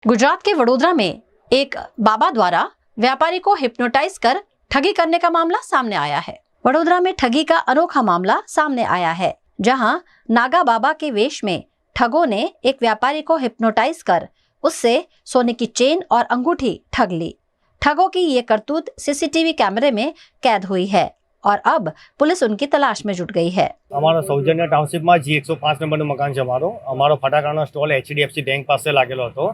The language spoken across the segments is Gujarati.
गुजरात के वडोदरा में एक बाबा द्वारा व्यापारी को हिप्नोटाइज कर ठगी करने का मामला सामने आया है। वडोदरा में ठगी का अनोखा मामला सामने आया है, जहां नागा बाबा के वेश में ठगों ने एक व्यापारी को हिप्नोटाइज कर उससे सोने की चेन और अंगूठी ठग ली। ठगों की ये करतूत सीसीटीवी कैमरे में कैद हुई है और अब पुलिस उनकी तलाश में जुट गई है। અમારા સૌજન્ય ટાઉનશીપમાં જી 105 નંબરનું મકાન છે અમારો ફટાકડાનો સ્ટોલ HDFC બેંક પાસે લાગેલો હતો।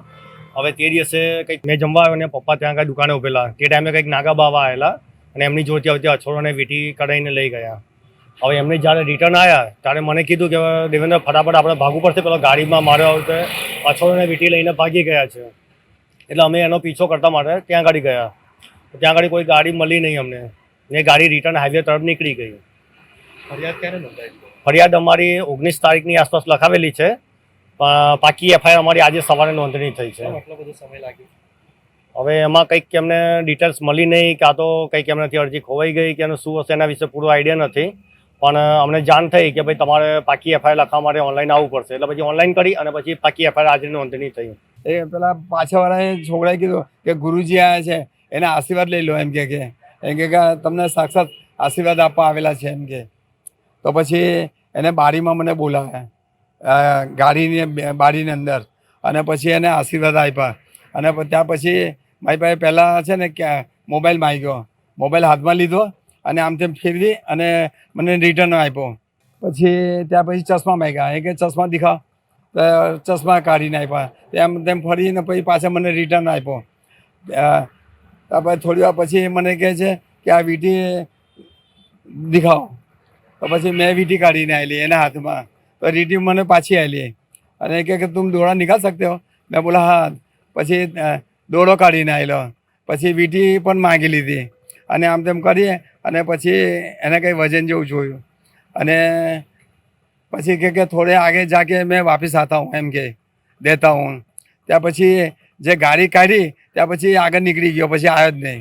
હવે તે દિવસે કંઈક મેં જમવા આવ્યો ને પપ્પા ત્યાં આગળ દુકાને ઉભેલા, તે ટાઈમે કંઈક નાગા બાવા આવેલા અને એમની જોડે આવતી અછોડોને વીંટી કઢાઈને લઈ ગયા। હવે એમને જ્યારે રિટર્ન આવ્યા ત્યારે મને કીધું કે દેવેન્દ્ર ફટાફટ આપણે ભાગવું પડશે, પેલો ગાડીમાં માર્યો આવતે અછોડોને વીંટી લઈને ભાગી ગયા છે। એટલે અમે એનો પીછો કરતા માટે ત્યાં આગળ ગયા, ત્યાં આગળ કોઈ ગાડી મળી નહીં અમને ને ગાડી રિટર્ન હાઈવે તરફ નીકળી ગઈ। ફરિયાદ ક્યારે નોંધાઈ? ફરિયાદ અમારી 19 તારીખની આસપાસ લખાવેલી છે, પાકી એફઆઈઆર અમારી આજે સવારે નોંધણી થઈ છે। આટલો બધો સમય લાગ્યો? હવે એમાં કંઈક એમને ડિટેલ્સ મળી નહીં, કાં તો કંઈક એમનાથી અરજી ખોવાઈ ગઈ કે એનું શું હશે એના વિશે પૂરો આઈડિયા નથી, પણ અમને જાણ થઈ કે ભાઈ તમારે પાકી એફઆઈઆર લખવા માટે ઓનલાઈન આવવું પડશે, એટલે પછી ઓનલાઈન કરી અને પછી પાકી એફઆઈઆર આજે નોંધણી થઈ। એ પેલા પાછળવાળાએ છોકરાએ કીધું કે ગુરુજી આવ્યા છે, એના આશીર્વાદ લઈ લો એમ કે તમને સાક્ષાત આશીર્વાદ આપવા આવેલા છે એમ કે। તો પછી એને બારીમાં મને બોલાવ્યા, બારીની અંદર, અને પછી એને આશીર્વાદ આપ્યા। અને ત્યાં પછી મારી પાસે પહેલાં છે ને કે મોબાઈલ માંગ્યો, મોબાઈલ હાથમાં લીધો અને આમ તેમ ફેરવી અને મને રિટર્ન આપ્યો। પછી ત્યાં પછી ચશ્મા માંગ્યા, એ કે ચશ્મા દેખાવ, ચશ્મા કાઢીને આપ્યા, તેમ તેમ ફરીને પછી પાછા મને રિટર્ન આપ્યો। થોડી વાર પછી મને કહે છે કે આ વીંટી દેખાવો, તો પછી મેં વીંટી કાઢીને આવેલી એના હાથમાં, તો વીંટી મને પાછી આવેલી અને કે તુમ દોડા નિકાલ सकते हो? મેં બોલા હા। પછી દોડો કાઢીને આવેલો, પછી વીંટી પણ માંગી લીધી અને આમ તેમ કરીએ અને પછી એને કંઈ વજન જેવું જોયું અને પછી કે થોડે આગે જાકે મેં વાપસ आता हूँ એમ કે દેતા હું। ત્યાં પછી જે ગાડી કાઢી ત્યાં પછી આગળ નીકળી ગયો, પછી આવ્યો જ નહીં।